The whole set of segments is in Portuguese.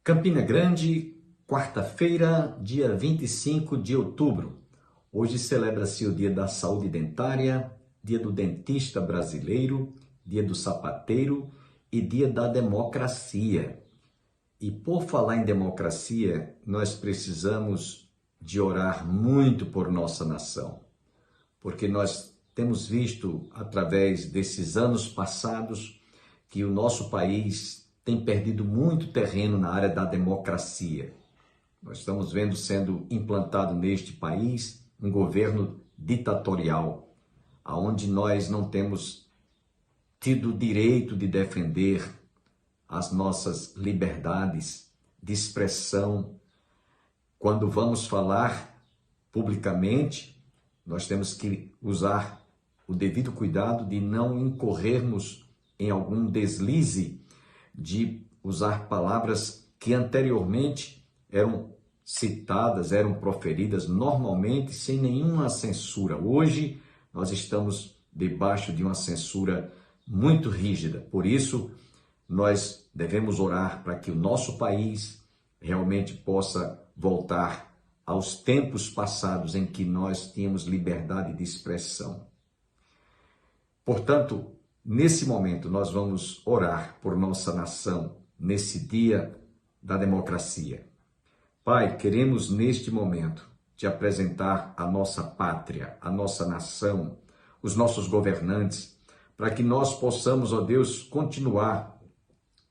Campina Grande, quarta-feira, dia 25 de outubro. Hoje celebra-se o Dia da Saúde Dentária, Dia do Dentista Brasileiro, Dia do Sapateiro e Dia da Democracia. E por falar em democracia, nós precisamos de orar muito por nossa nação, porque nós temos visto, através desses anos passados, que o nosso país tem perdido muito terreno na área da democracia. Nós estamos vendo sendo implantado neste país um governo ditatorial, onde nós não temos tido o direito de defender as nossas liberdades de expressão. Quando vamos falar publicamente, nós temos que usar o devido cuidado de não incorrermos em algum deslize de usar palavras que anteriormente eram citadas, eram proferidas normalmente sem nenhuma censura. Hoje nós estamos debaixo de uma censura muito rígida. Por isso, nós devemos orar para que o nosso país realmente possa voltar aos tempos passados em que nós tínhamos liberdade de expressão. Portanto, nesse momento, nós vamos orar por nossa nação, nesse dia da democracia. Pai, queremos neste momento te apresentar a nossa pátria, a nossa nação, os nossos governantes, para que nós possamos, ó Deus, continuar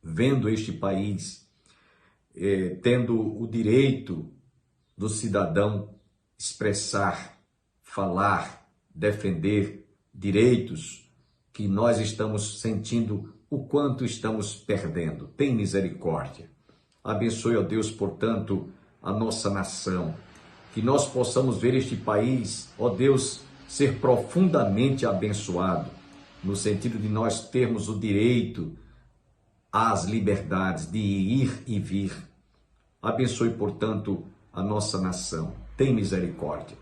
vendo este país, tendo o direito do cidadão expressar, falar, defender direitos que nós estamos sentindo o quanto estamos perdendo. Tem misericórdia. Abençoe, ó Deus, portanto, a nossa nação. Que nós possamos ver este país, ó Deus, ser profundamente abençoado, no sentido de nós termos o direito às liberdades de ir e vir. Abençoe, portanto, a nossa nação. Tem misericórdia.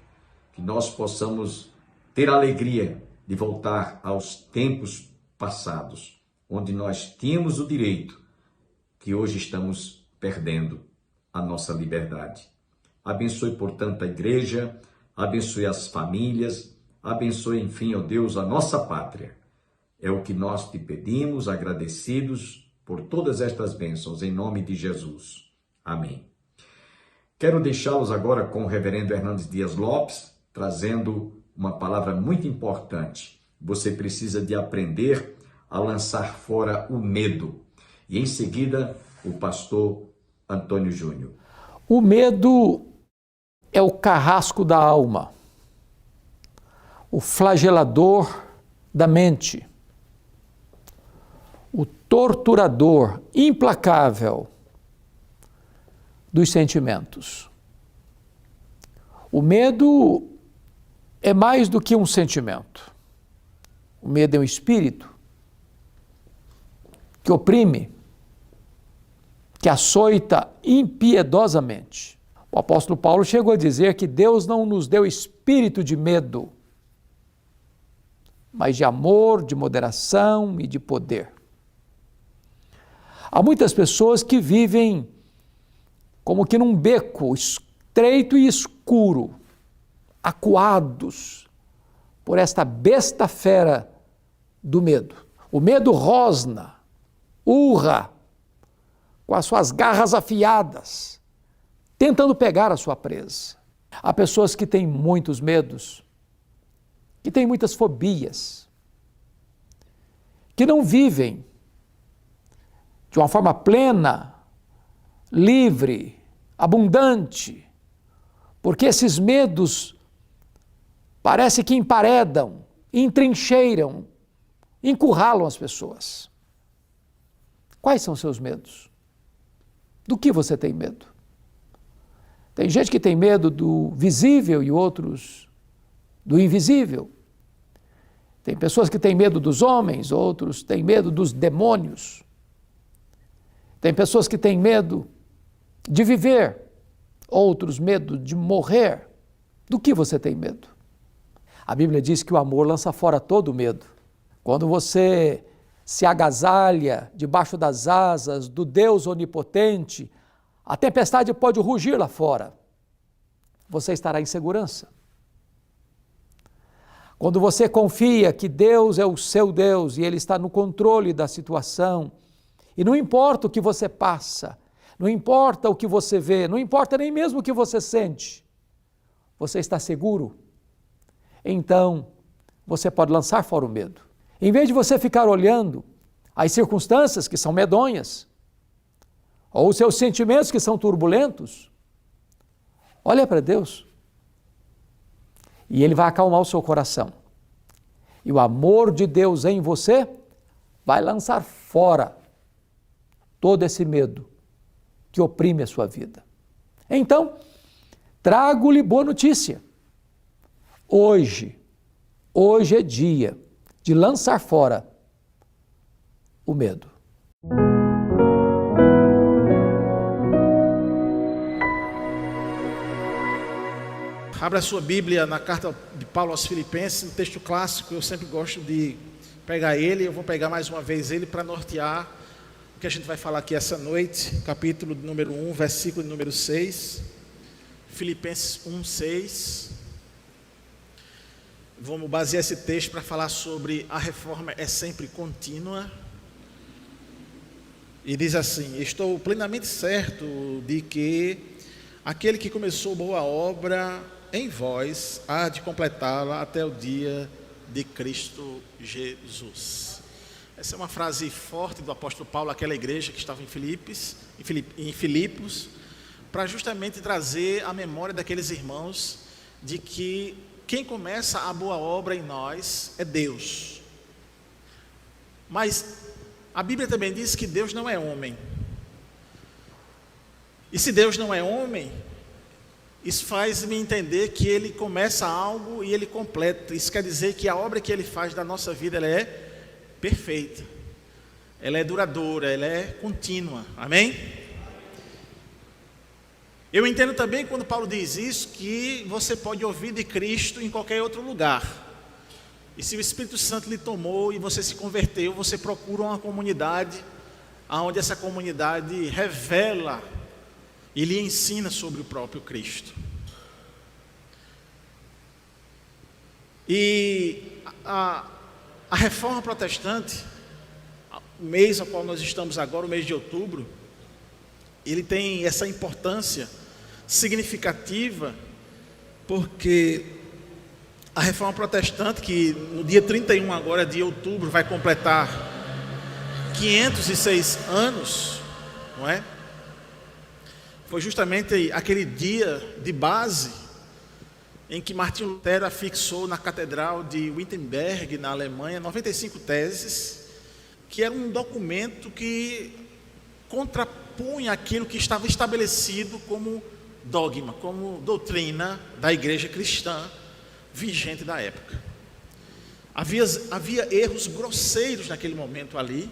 Que nós possamos ter alegria de voltar aos tempos passados, onde nós tínhamos o direito, que hoje estamos perdendo a nossa liberdade. Abençoe, portanto, a igreja, abençoe as famílias, abençoe, enfim, ó Deus, a nossa pátria. É o que nós te pedimos, agradecidos por todas estas bênçãos, em nome de Jesus. Amém. Quero deixá-los agora com o reverendo Hernandes Dias Lopes, trazendo uma palavra muito importante. Você precisa de aprender a lançar fora o medo. E em seguida, o pastor Antônio Júnior. O medo é o carrasco da alma, o flagelador da mente, o torturador implacável dos sentimentos. O medo é mais do que um sentimento. O medo é um espírito que oprime, que açoita impiedosamente. O apóstolo Paulo chegou a dizer que Deus não nos deu espírito de medo, mas de amor, de moderação e de poder. Há muitas pessoas que vivem como que num beco estreito e escuro, acuados por esta besta fera do medo. O medo rosna, urra, com as suas garras afiadas, tentando pegar a sua presa. Há pessoas que têm muitos medos, que têm muitas fobias, que não vivem de uma forma plena, livre, abundante, porque esses medos parece que emparedam, entrincheiram, encurralam as pessoas. Quais são seus medos? Do que você tem medo? Tem gente que tem medo do visível e outros do invisível. Tem pessoas que têm medo dos homens, outros têm medo dos demônios. Tem pessoas que têm medo de viver, outros medo de morrer. Do que você tem medo? A Bíblia diz que o amor lança fora todo medo. Quando você se agasalha debaixo das asas do Deus onipotente, a tempestade pode rugir lá fora, você estará em segurança. Quando você confia que Deus é o seu Deus e Ele está no controle da situação, e não importa o que você passa, não importa o que você vê, não importa nem mesmo o que você sente, você está seguro, então você pode lançar fora o medo. Em vez de você ficar olhando as circunstâncias que são medonhas, ou os seus sentimentos que são turbulentos, olha para Deus. E Ele vai acalmar o seu coração. E o amor de Deus em você vai lançar fora todo esse medo que oprime a sua vida. Então, trago-lhe boa notícia. Hoje é dia de lançar fora o medo. Abra a sua Bíblia na carta de Paulo aos Filipenses, um texto clássico. Eu sempre gosto de pegar ele, eu vou pegar mais uma vez ele para nortear o que a gente vai falar aqui essa noite. Capítulo número 1, versículo número 6. Filipenses 1, 6. Vamos basear esse texto para falar sobre a reforma é sempre contínua. E diz assim: estou plenamente certo de que aquele que começou boa obra em vós há de completá-la até o dia de Cristo Jesus. Essa é uma frase forte do apóstolo Paulo àquela igreja que estava em Filipos, para justamente trazer a memória daqueles irmãos de que quem começa a boa obra em nós é Deus. Mas a Bíblia também diz que Deus não é homem. E se Deus não é homem, isso faz-me entender que Ele começa algo e Ele completa. Isso quer dizer que a obra que Ele faz da nossa vida, ela é perfeita, ela é duradoura, ela é contínua. Amém? Eu entendo também quando Paulo diz isso, que você pode ouvir de Cristo em qualquer outro lugar. E se o Espírito Santo lhe tomou e você se converteu, você procura uma comunidade, onde essa comunidade revela e lhe ensina sobre o próprio Cristo. E a reforma protestante, o mês ao qual nós estamos agora, o mês de outubro, ele tem essa importância significativa, porque a reforma protestante, que no dia 31 agora de outubro vai completar 506 anos, não é? Foi justamente aquele dia de base em que Martinho Lutero afixou na Catedral de Wittenberg, na Alemanha, 95 teses, que era um documento que contrapunha aquilo que estava estabelecido como dogma, como doutrina da igreja cristã vigente da época. Havia erros grosseiros naquele momento ali,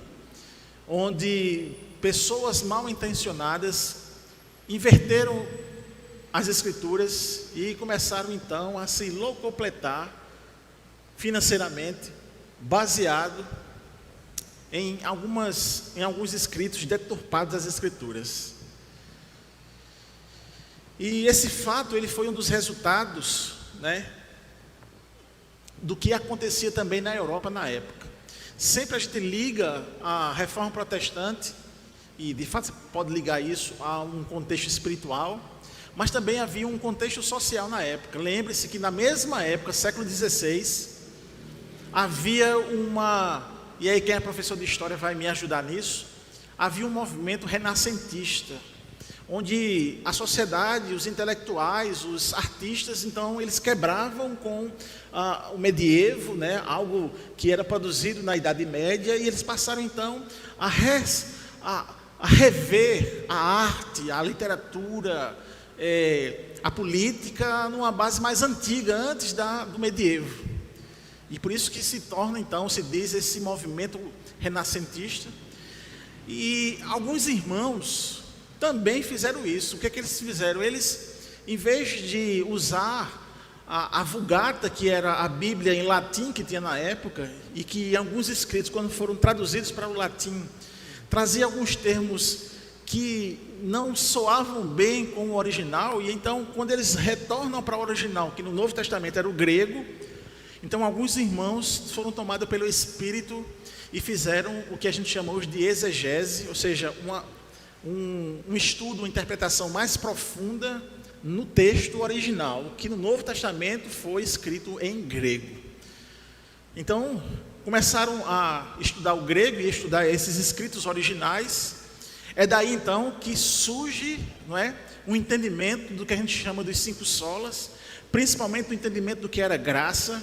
onde pessoas mal intencionadas inverteram as escrituras e começaram então a se locupletar financeiramente, baseado em alguns escritos deturpados das escrituras. E esse fato, ele foi um dos resultados, né, do que acontecia também na Europa na época. Sempre a gente liga a reforma protestante, e de fato você pode ligar isso a um contexto espiritual, mas também havia um contexto social na época. Lembre-se que na mesma época, século XVI, havia e aí quem é professor de história vai me ajudar nisso, havia um movimento renascentista, onde a sociedade, os intelectuais, os artistas, então eles quebravam com o medievo, né, algo que era produzido na Idade Média, e eles passaram então a rever a arte, a literatura, a política numa base mais antiga, antes do medievo. E por isso que se torna então, se diz, esse movimento renascentista. E alguns irmãos também fizeram isso. O que é que eles fizeram? Eles, em vez de usar a Vulgata, que era a Bíblia em latim que tinha na época, e que alguns escritos, quando foram traduzidos para o latim, trazia alguns termos que não soavam bem com o original, e então quando eles retornam para o original, que no Novo Testamento era o grego, então alguns irmãos foram tomados pelo Espírito e fizeram o que a gente chama hoje de exegese, ou seja, um estudo, uma interpretação mais profunda no texto original, que no Novo Testamento foi escrito em grego. Então começaram a estudar o grego e estudar esses escritos originais. É daí então que surge, não é, um entendimento do que a gente chama dos 5 solas, principalmente o entendimento do que era graça,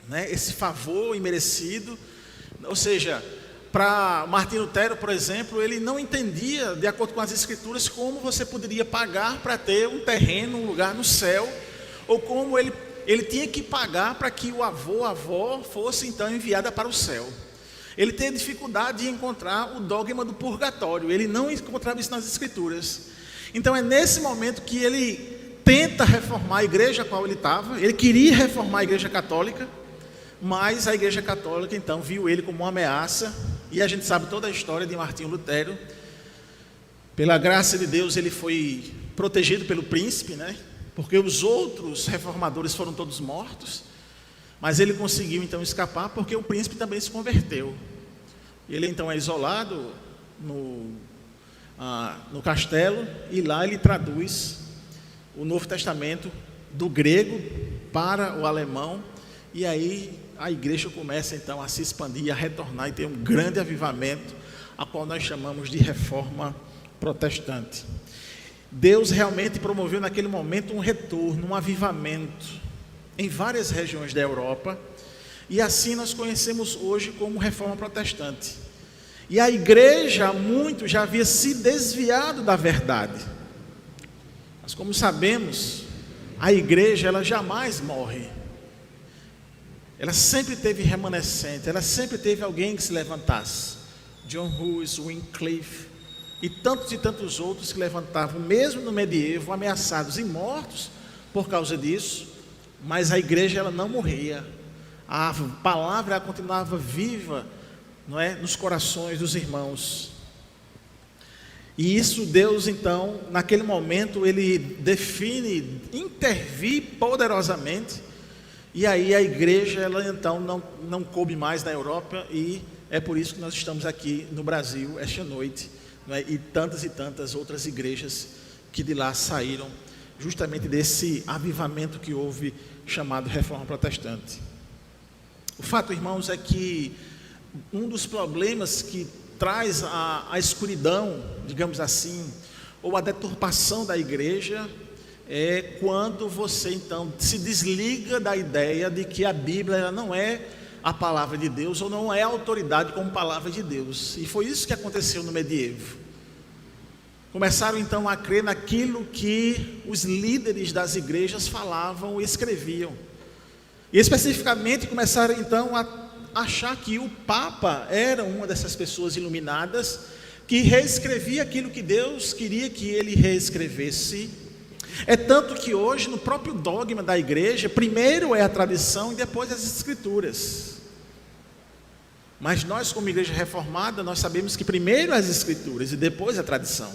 né, esse favor imerecido. Ou seja, para Martinho Lutero, por exemplo, ele não entendia, de acordo com as escrituras, como você poderia pagar para ter um terreno, um lugar no céu, ou como ele tinha que pagar para que o avô, a avó fosse então enviada para o céu. Ele tem dificuldade de encontrar o dogma do purgatório, ele não encontrava isso nas escrituras. Então é nesse momento que ele tenta reformar a igreja a qual ele estava. Ele queria reformar a igreja católica, mas a igreja católica então viu ele como uma ameaça, e a gente sabe toda a história de Martinho Lutero. Pela graça de Deus ele foi protegido pelo príncipe, né? Porque os outros reformadores foram todos mortos, mas ele conseguiu então escapar, porque o príncipe também se converteu. Ele então é isolado no castelo, e lá ele traduz o Novo Testamento do grego para o alemão, e aí a igreja começa então a se expandir, a retornar, e tem um grande avivamento, a qual nós chamamos de Reforma Protestante. Deus realmente promoveu naquele momento um retorno, um avivamento em várias regiões da Europa, e assim nós conhecemos hoje como Reforma Protestante. E a igreja há muito já havia se desviado da verdade. Mas como sabemos, a igreja ela jamais morre. Ela sempre teve remanescente, ela sempre teve alguém que se levantasse. John Hus, Wycliffe e tantos outros que levantavam, mesmo no medievo, ameaçados e mortos por causa disso. Mas a igreja ela não morria, a palavra ela continuava viva, não é, nos corações dos irmãos. E isso Deus então, naquele momento, ele define intervir poderosamente, e aí a igreja ela então não coube mais na Europa, e é por isso que nós estamos aqui no Brasil esta noite, não é, e tantas outras igrejas que de lá saíram, justamente desse avivamento que houve, chamado Reforma Protestante. O fato, irmãos, é que um dos problemas que traz a escuridão, digamos assim, ou a deturpação da igreja, é quando você então se desliga da ideia de que a Bíblia ela não é a palavra de Deus, ou não é autoridade como palavra de Deus. E foi isso que aconteceu no medievo. Começaram então a crer naquilo que os líderes das igrejas falavam e escreviam. E especificamente começaram então a achar que o Papa era uma dessas pessoas iluminadas que reescrevia aquilo que Deus queria que ele reescrevesse. É tanto que hoje no próprio dogma da igreja, primeiro é a tradição e depois as escrituras. Mas nós como igreja reformada, nós sabemos que primeiro as escrituras e depois a tradição.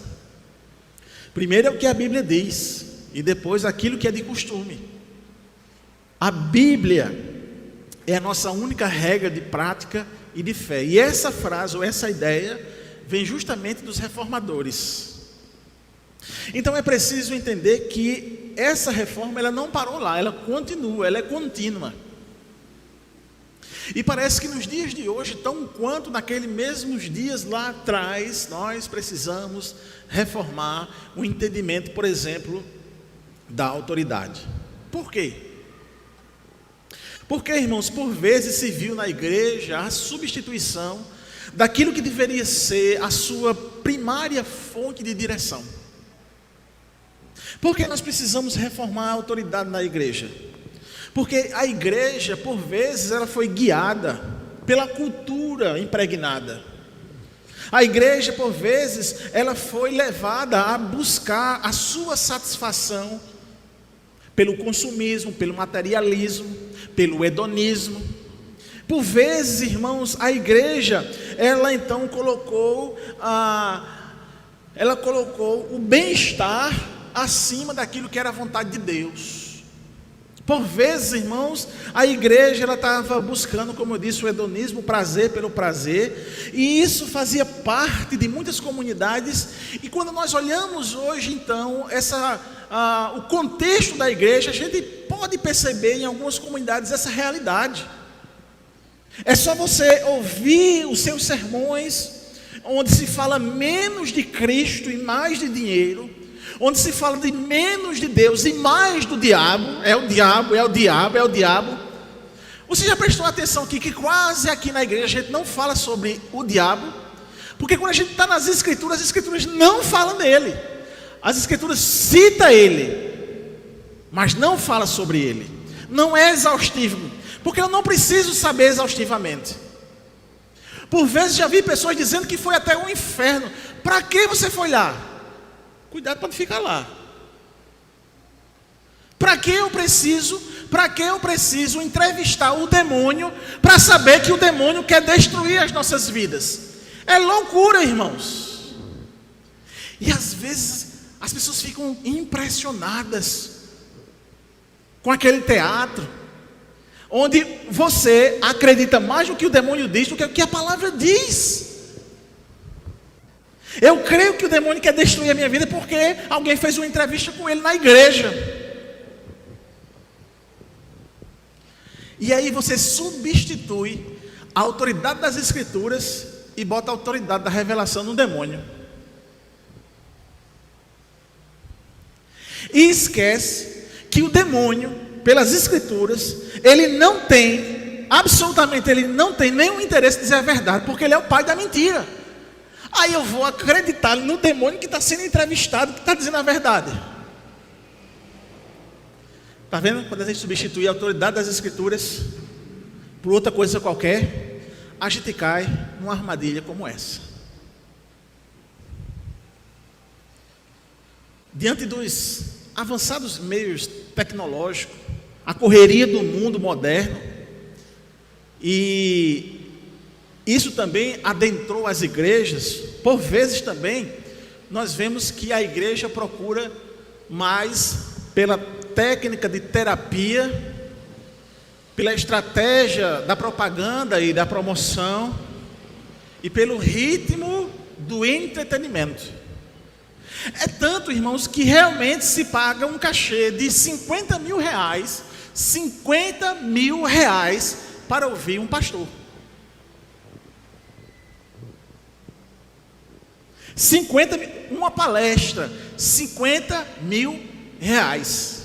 Primeiro é o que a Bíblia diz, e depois aquilo que é de costume. A Bíblia é a nossa única regra de prática e de fé. E essa frase, ou essa ideia, vem justamente dos reformadores. Então é preciso entender que essa reforma ela não parou lá, ela continua, ela é contínua. E parece que nos dias de hoje, tão quanto naqueles mesmos dias lá atrás, nós precisamos reformar o entendimento, por exemplo, da autoridade. Por quê? Porque, irmãos, por vezes se viu na igreja a substituição daquilo que deveria ser a sua primária fonte de direção. Por que nós precisamos reformar a autoridade na igreja? Porque a igreja, por vezes, ela foi guiada pela cultura impregnada. A igreja, por vezes, ela foi levada a buscar a sua satisfação pelo consumismo, pelo materialismo, pelo hedonismo. Por vezes, irmãos, a igreja, ela então colocou ela colocou o bem-estar acima daquilo que era a vontade de Deus. Por vezes, irmãos, a igreja estava buscando, como eu disse, o hedonismo, o prazer pelo prazer, e isso fazia parte de muitas comunidades. E quando nós olhamos hoje, então, o contexto da igreja, a gente pode perceber em algumas comunidades essa realidade. É só você ouvir os seus sermões, onde se fala menos de Cristo e mais de dinheiro, onde se fala de menos de Deus e mais do diabo. É o diabo, é o diabo, é o diabo. Você já prestou atenção aqui que quase aqui na igreja a gente não fala sobre o diabo? Porque quando a gente está nas escrituras, as escrituras não falam dele. As escrituras citam ele, mas não fala sobre ele. Não é exaustivo, porque eu não preciso saber exaustivamente. Por vezes já vi pessoas dizendo que foi até o inferno. Para que você foi lá? Cuidado para não ficar lá. Para que eu preciso entrevistar o demônio para saber que o demônio quer destruir as nossas vidas? É loucura, irmãos. E às vezes as pessoas ficam impressionadas com aquele teatro, onde você acredita mais no que o demônio diz do que o que a palavra diz. Eu creio que o demônio quer destruir a minha vida porque alguém fez uma entrevista com ele na igreja. E aí você substitui a autoridade das escrituras e bota a autoridade da revelação no demônio. E esquece que o demônio, pelas escrituras, ele não tem nenhum interesse em dizer a verdade, porque ele é o pai da mentira. Aí eu vou acreditar no demônio que está sendo entrevistado, que está dizendo a verdade. Está vendo? Quando a gente substitui a autoridade das escrituras por outra coisa qualquer, a gente cai numa armadilha como essa. Diante dos avançados meios tecnológicos, a correria do mundo moderno, e isso também adentrou as igrejas. Por vezes também nós vemos que a igreja procura mais pela técnica de terapia, pela estratégia da propaganda e da promoção, e pelo ritmo do entretenimento. É tanto, irmãos, que realmente se paga um cachê de 50 mil reais para ouvir um pastor. uma palestra, 50 mil reais.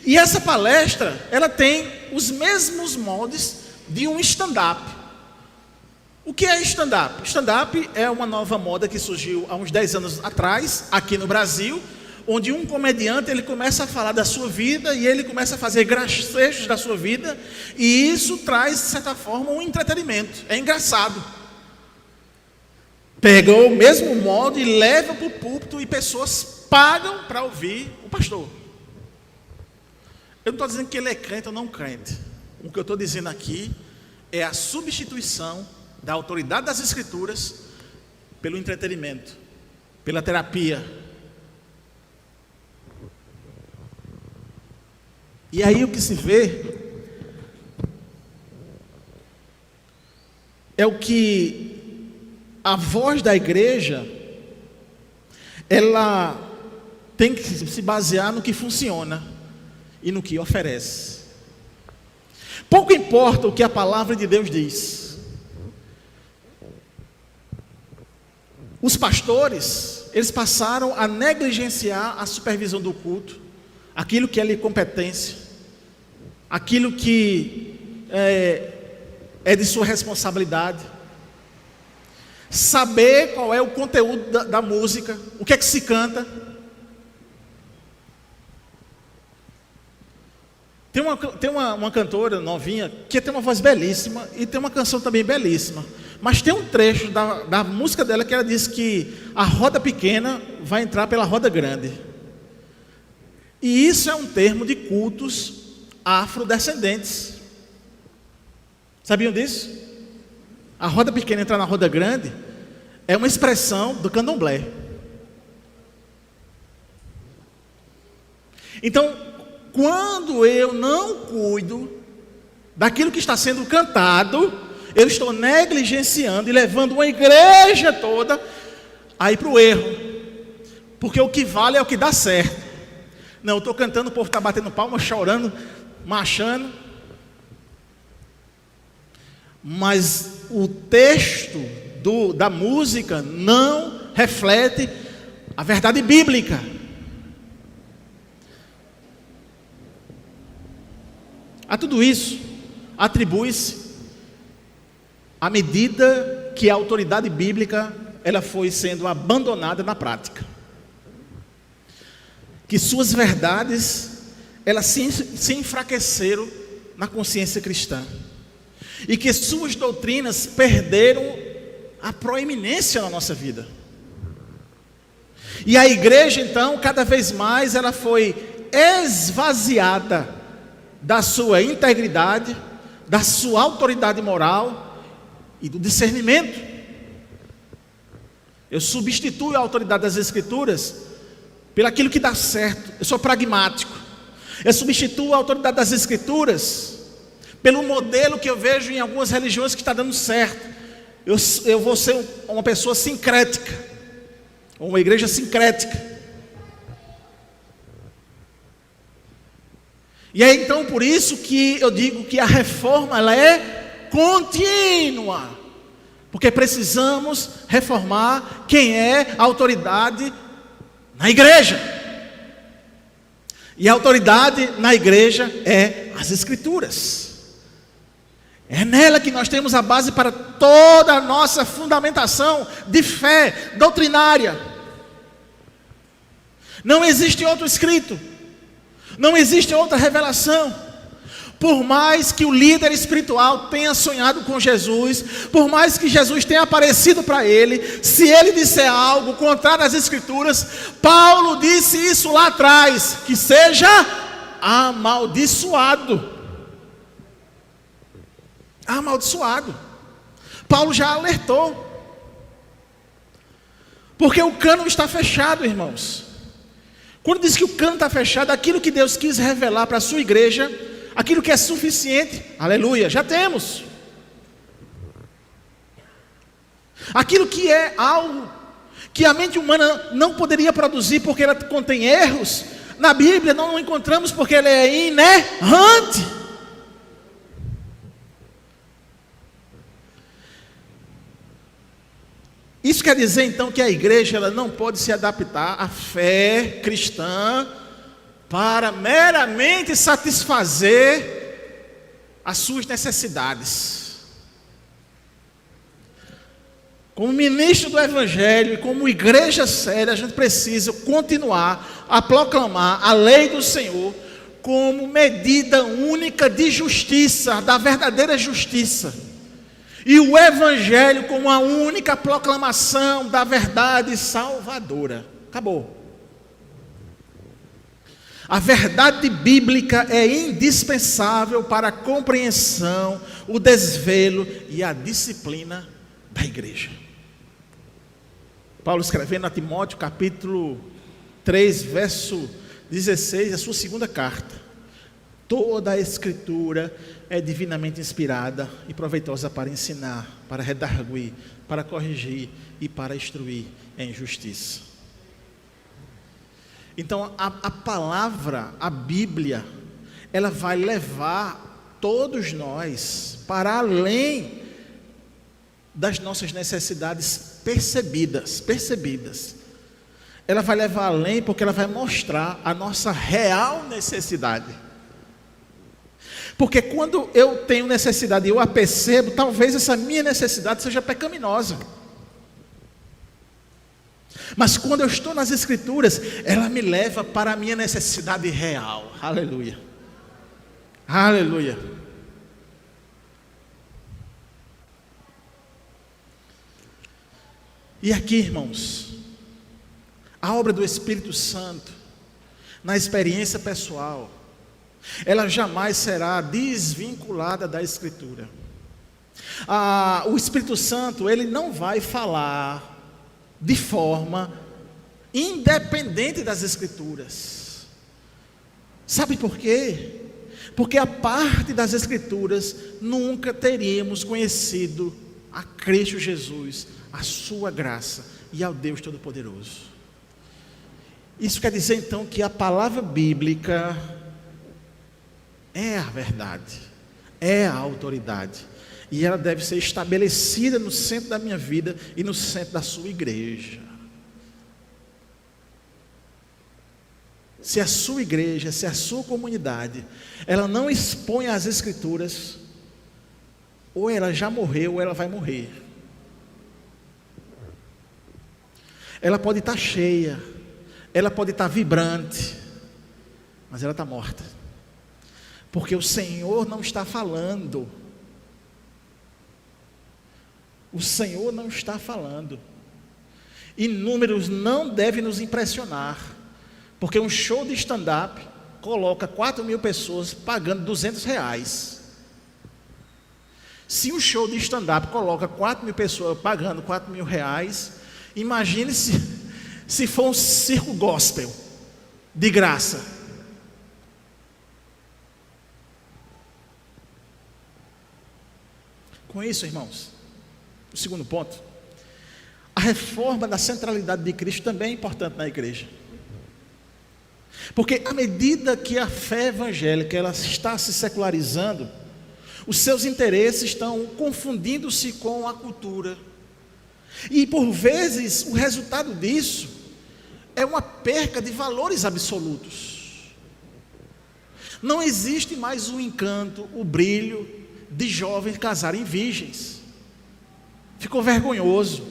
E essa palestra, ela tem os mesmos moldes de um stand-up. O que é stand-up? Stand-up é uma nova moda que surgiu há uns 10 anos atrás, aqui no Brasil, onde um comediante, ele começa a falar da sua vida, e ele começa a fazer gracejos da sua vida, e isso traz, de certa forma, um entretenimento. É engraçado. Pega o mesmo modo e leva para o púlpito, e pessoas pagam para ouvir o pastor. Eu não estou dizendo que ele é crente ou não crente. O que eu estou dizendo aqui é a substituição da autoridade das escrituras pelo entretenimento, pela terapia. E aí o que se vê é o que a voz da igreja, ela tem que se basear no que funciona e no que oferece. Pouco importa o que a palavra de Deus diz. Os pastores, eles passaram a negligenciar a supervisão do culto, aquilo que é lhe competência, aquilo que é de sua responsabilidade. Saber qual é o conteúdo da música, o que é que se canta. Tem uma cantora novinha que tem uma voz belíssima e tem uma canção também belíssima, mas tem um trecho da música dela que ela diz que a roda pequena vai entrar pela roda grande. E isso é um termo de cultos afrodescendentes. Sabiam disso? A roda pequena entrar na roda grande é uma expressão do candomblé. Então, quando eu não cuido daquilo que está sendo cantado, eu estou negligenciando e levando uma igreja toda aí para o erro, porque o que vale é o que dá certo. Não, eu estou cantando, o povo está batendo palma, chorando, marchando, mas o texto da música não reflete a verdade bíblica. A tudo isso atribui-se à medida que a autoridade bíblica ela foi sendo abandonada na prática, que suas verdades elas se enfraqueceram na consciência cristã, e que suas doutrinas perderam a proeminência na nossa vida. E a igreja então, cada vez mais ela foi esvaziada da sua integridade, da sua autoridade moral e do discernimento. Eu substituo a autoridade das Escrituras pelaquilo que dá certo. Eu sou pragmático. Eu substituo a autoridade das Escrituras pelo modelo que eu vejo em algumas religiões que está dando certo. Eu vou ser uma pessoa sincrética, uma igreja sincrética. E é então por isso que eu digo que a reforma ela é contínua, porque precisamos reformar quem é a autoridade na igreja. E a autoridade na igreja é as Escrituras. É nela que nós temos a base para toda a nossa fundamentação de fé doutrinária. Não existe outro escrito, não existe outra revelação. Por mais que o líder espiritual tenha sonhado com Jesus, por mais que Jesus tenha aparecido para ele, se ele disser algo contrário às Escrituras, Paulo disse isso lá atrás, que seja amaldiçoado. Amaldiçoado. Paulo já alertou. Porque o cano está fechado, irmãos. Quando diz que o cano está fechado, aquilo que Deus quis revelar para a sua igreja, aquilo que é suficiente, aleluia, já temos. Aquilo que é algo que a mente humana não poderia produzir porque ela contém erros, na Bíblia não encontramos porque ela é inerrante. Isso quer dizer então que a igreja ela não pode se adaptar à fé cristã para meramente satisfazer as suas necessidades. Como ministro do Evangelho e como igreja séria, a gente precisa continuar a proclamar a lei do Senhor como medida única de justiça, da verdadeira justiça. E o Evangelho como a única proclamação da verdade salvadora. Acabou. A verdade bíblica é indispensável para a compreensão, o desvelo e a disciplina da igreja. Paulo escrevendo a Timóteo, capítulo 3, verso 16, a sua segunda carta. Toda a Escritura é divinamente inspirada e proveitosa para ensinar, para redarguir, para corrigir e para instruir em justiça. Então a palavra, a Bíblia, ela vai levar todos nós para além das nossas necessidades percebidas. Ela vai levar além porque ela vai mostrar a nossa real necessidade. Porque quando eu tenho necessidade e eu a percebo, talvez essa minha necessidade seja pecaminosa. Mas quando eu estou nas Escrituras, ela me leva para a minha necessidade real. Aleluia. Aleluia. E aqui, irmãos, a obra do Espírito Santo, na experiência pessoal, ela jamais será desvinculada da Escritura. O Espírito Santo, ele não vai falar de forma independente das Escrituras. Sabe por quê? Porque a parte das Escrituras nunca teríamos conhecido a Cristo Jesus, a sua graça e ao Deus Todo-Poderoso. Isso quer dizer então que a palavra bíblica é a verdade, é a autoridade, e ela deve ser estabelecida no centro da minha vida e no centro da sua igreja. Se a sua igreja, se a sua comunidade, ela não expõe as Escrituras, ou ela já morreu ou ela vai morrer. Ela pode estar cheia, ela pode estar vibrante, mas ela está morta, porque o Senhor não está falando. O Senhor não está falando, e números não devem nos impressionar, porque um show de stand-up coloca 4.000 pessoas pagando R$200. Se um show de stand-up coloca 4.000 pessoas pagando R$4.000, imagine se for um circo gospel, de graça. Com isso, irmãos, o segundo ponto, a reforma da centralidade de Cristo também é importante na igreja. Porque à medida que a fé evangélica ela está se secularizando, os seus interesses estão confundindo-se com a cultura. E por vezes o resultado disso é uma perca de valores absolutos. Não existe mais o encanto, o brilho de jovens casarem virgens. Ficou vergonhoso,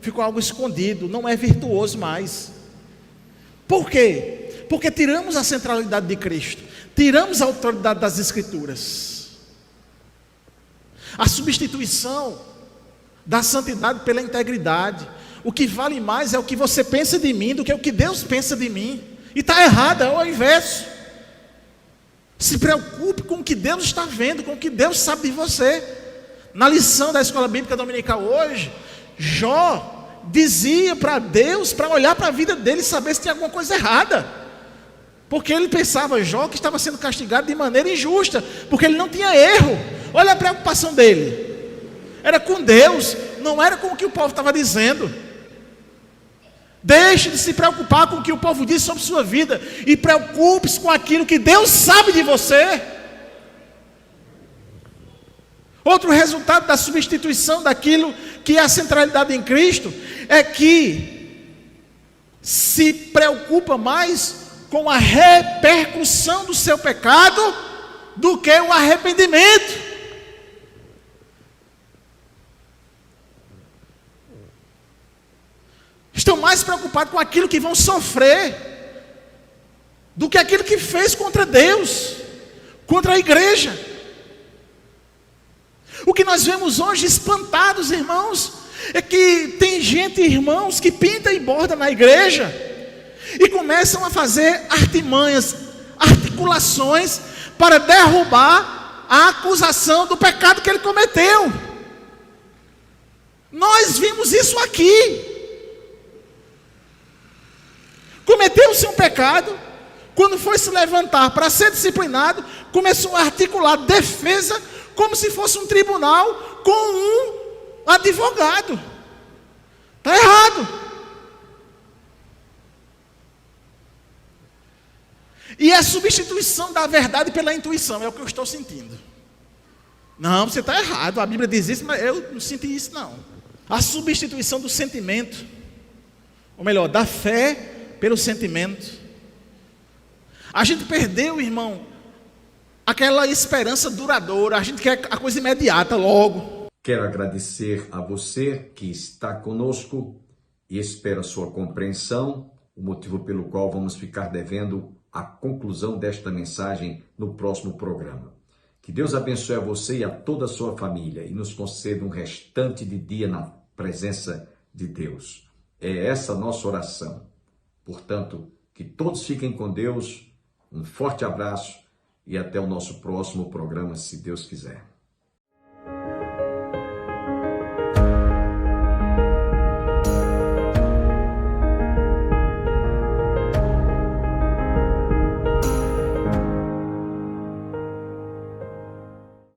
ficou algo escondido, não é virtuoso mais. Por quê? Porque tiramos a centralidade de Cristo, tiramos a autoridade das Escrituras. A substituição da santidade pela integridade. O que vale mais é o que você pensa de mim do que o que Deus pensa de mim. E está errado, é o inverso. Se preocupe com o que Deus está vendo, com o que Deus sabe de você. Na lição da Escola Bíblica Dominical hoje, Jó dizia para Deus, para olhar para a vida dele e saber se tinha alguma coisa errada. Porque ele pensava, Jó, que estava sendo castigado de maneira injusta, porque ele não tinha erro. Olha a preocupação dele, era com Deus, não era com o que o povo estava dizendo. Deixe de se preocupar com o que o povo diz sobre sua vida, e preocupe-se com aquilo que Deus sabe de você. Outro resultado da substituição daquilo que é a centralidade em Cristo, é que se preocupa mais com a repercussão do seu pecado do que o arrependimento. Estão mais preocupados com aquilo que vão sofrer do que aquilo que fez contra Deus, contra a igreja. O que nós vemos hoje espantados, irmãos, é que tem gente, irmãos, que pinta e borda na igreja e começam a fazer artimanhas, articulações para derrubar a acusação do pecado que ele cometeu. Nós vimos isso aqui. Cometeu-se um pecado, quando foi se levantar para ser disciplinado, começou a articular defesa como se fosse um tribunal com um advogado. Está errado. E a substituição da verdade pela intuição é o que eu estou sentindo. Não, você está errado, a Bíblia diz isso, mas eu não senti isso não. A substituição do sentimento, ou melhor, da fé pelo sentimento. A gente perdeu, irmão, aquela esperança duradoura, a gente quer a coisa imediata, logo. Quero agradecer a você que está conosco e espero a sua compreensão, o motivo pelo qual vamos ficar devendo a conclusão desta mensagem no próximo programa. Que Deus abençoe a você e a toda a sua família e nos conceda um restante de dia na presença de Deus. É essa a nossa oração. Portanto, que todos fiquem com Deus, um forte abraço e até o nosso próximo programa, se Deus quiser.